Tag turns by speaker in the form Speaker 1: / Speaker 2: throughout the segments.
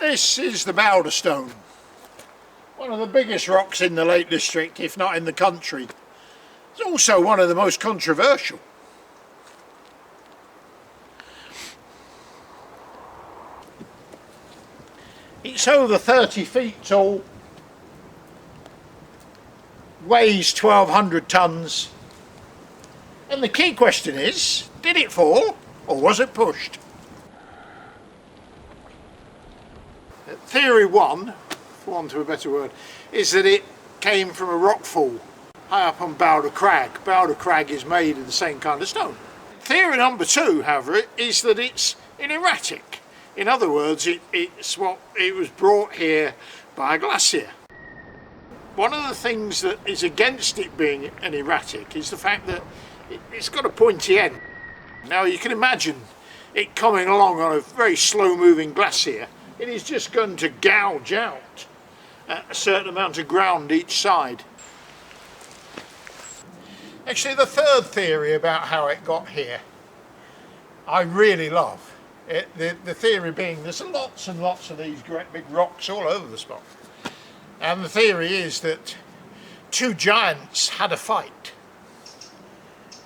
Speaker 1: This is the Bowder Stone, one of the biggest rocks in the Lake District, if not in the country. It's also one of the most controversial. It's over 30 feet tall, weighs 1,200 tonnes, and the key question is, did it fall or was it pushed? Theory one, for want of a better word, is that it came from a rockfall high up on Bowder Crag. Bowder Crag is made of the same kind of stone. Theory number two, however, is that it's an erratic. In other words, it was brought here by a glacier. One of the things that is against it being an erratic is the fact that it's got a pointy end. Now you can imagine it coming along on a very slow moving glacier. It is just going to gouge out a certain amount of ground each side. Actually, the third theory about how it got here, I really love. The theory being there's lots and lots of these great big rocks all over the spot. And the theory is that two giants had a fight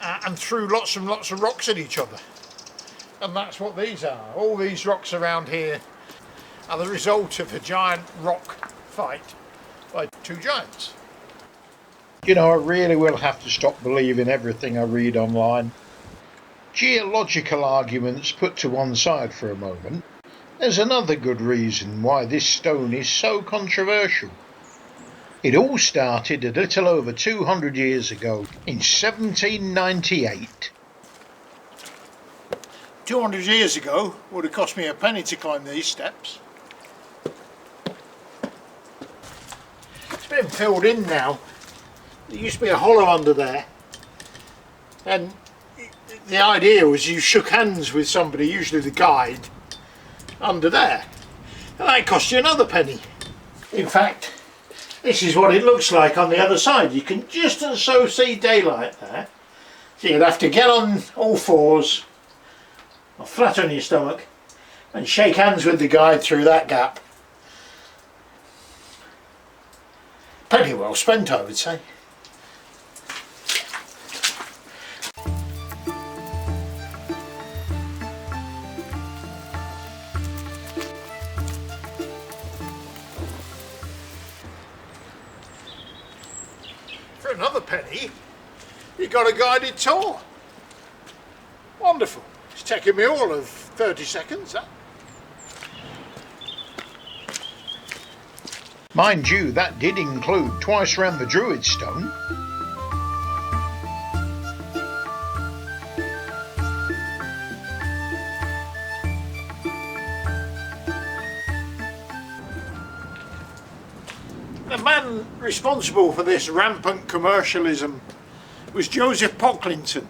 Speaker 1: and threw lots and lots of rocks at each other. And that's what these are. All these rocks around here are the result of a giant rock fight by two giants. You know, I really will have to stop believing everything I read online. Geological arguments put to one side for a moment, there's another good reason why this stone is so controversial. It all started a little over 200 years ago, in 1798. 200 years ago would have cost me a penny to climb these steps. It's been filled in now. There used to be a hollow under there, and the idea was you shook hands with somebody, usually the guide, under there, and that cost you another penny. In fact, this is what it looks like on the other side. You can just and so see daylight there, so you'd have to get on all fours or flat on your stomach and shake hands with the guide through that gap. Penny well spent, I would say. For another penny, you got a guided tour. Wonderful. It's taken me all of 30 seconds, that. Mind you, that did include twice round the Druid Stone. The man responsible for this rampant commercialism was Joseph Pocklington.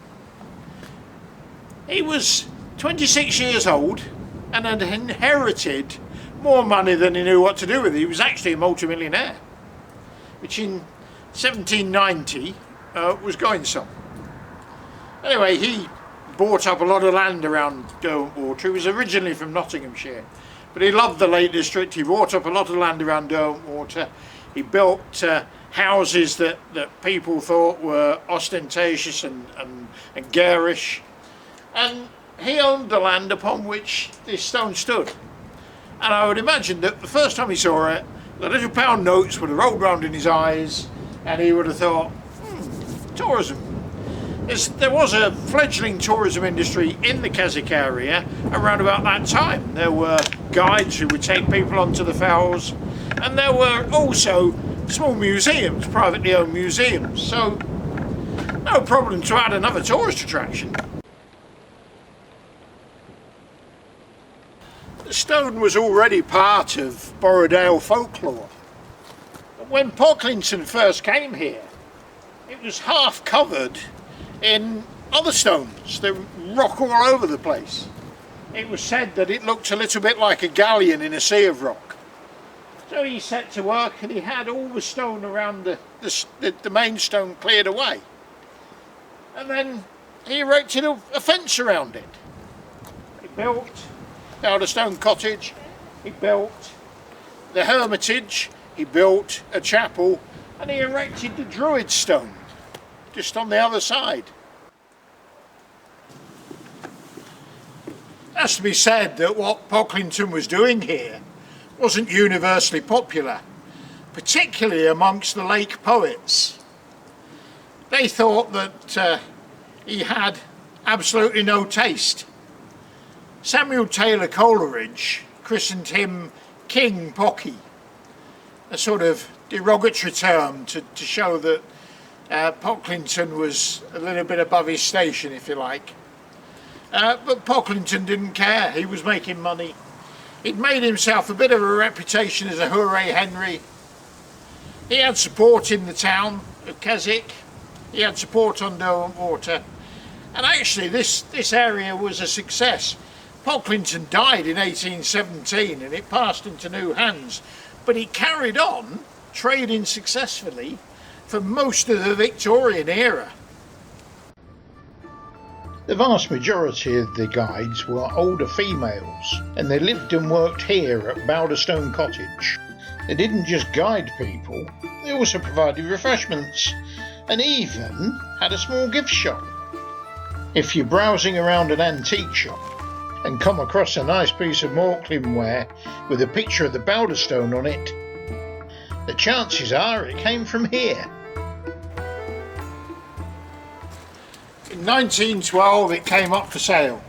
Speaker 1: He was 26 years old and had inherited more money than he knew what to do with. He was actually a multimillionaire, which in 1790 was going some. Anyway, he bought up a lot of land around Derwentwater. He was originally from Nottinghamshire, but he loved the Lake District. He bought up a lot of land around Derwentwater. He built houses that people thought were ostentatious and garish, and he owned the land upon which this stone stood. And I would imagine that the first time he saw it, the little pound notes would have rolled round in his eyes, and he would have thought, tourism. There was a fledgling tourism industry in the Keswick area around about that time. There were guides who would take people onto the fells, and there were also small museums, privately owned museums, so no problem to add another tourist attraction. The stone was already part of Borrowdale folklore. When Pocklington first came here, it was half covered in other stones that rock all over the place. It was said that it looked a little bit like a galleon in a sea of rock. So he set to work and he had all the stone around the main stone cleared away. And then he erected a fence around it. He built Bowder Stone cottage, he built the hermitage, he built a chapel, and he erected the Druid Stone just on the other side. It has to be said that what Pocklington was doing here wasn't universally popular, particularly amongst the lake poets. They thought that he had absolutely no taste. Samuel Taylor Coleridge christened him King Pocky, a sort of derogatory term to show that Pocklington was a little bit above his station, if you like. But Pocklington didn't care. He was making money. He'd made himself a bit of a reputation as a hooray Henry. He had support in the town of Keswick. He had support on Derwentwater. And actually this area was a success. Pocklington died in 1817 and it passed into new hands. But he carried on trading successfully for most of the Victorian era.
Speaker 2: The vast majority of the guides were older females, and they lived and worked here at Bowder Stone Cottage. They didn't just guide people, they also provided refreshments, and even had a small gift shop. If you're browsing around an antique shop and come across a nice piece of Morclin ware with a picture of the Bowder Stone on it, the chances are it came from here.
Speaker 1: In 1912 it came up for sale.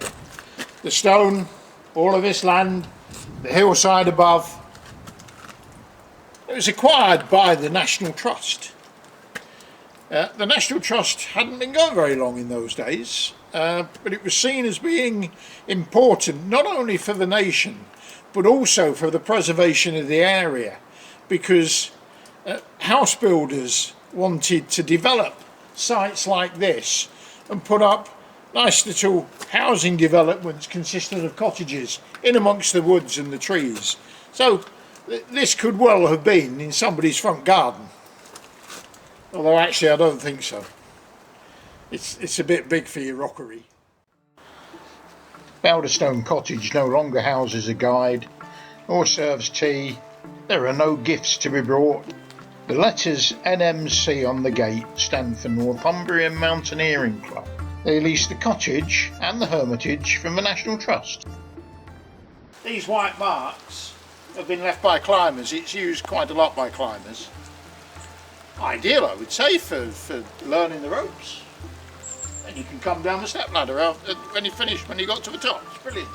Speaker 1: The stone, all of this land, the hillside above. It was acquired by the National Trust. The National Trust hadn't been going very long in those days, but it was seen as being important not only for the nation but also for the preservation of the area, because house builders wanted to develop sites like this and put up nice little housing developments consisting of cottages in amongst the woods and the trees. So this could well have been in somebody's front garden, although actually I don't think so. It's a bit big for your rockery.
Speaker 2: Bowder Stone Cottage no longer houses a guide or serves tea. There are no gifts to be brought. The letters NMC on the gate stand for Northumbrian Mountaineering Club. They lease the cottage and the hermitage from the National Trust.
Speaker 1: These white marks have been left by climbers. It's used quite a lot by climbers. Ideal, I would say, for learning the ropes. And you can come down the step ladder when you finish, when you got to the top. It's brilliant.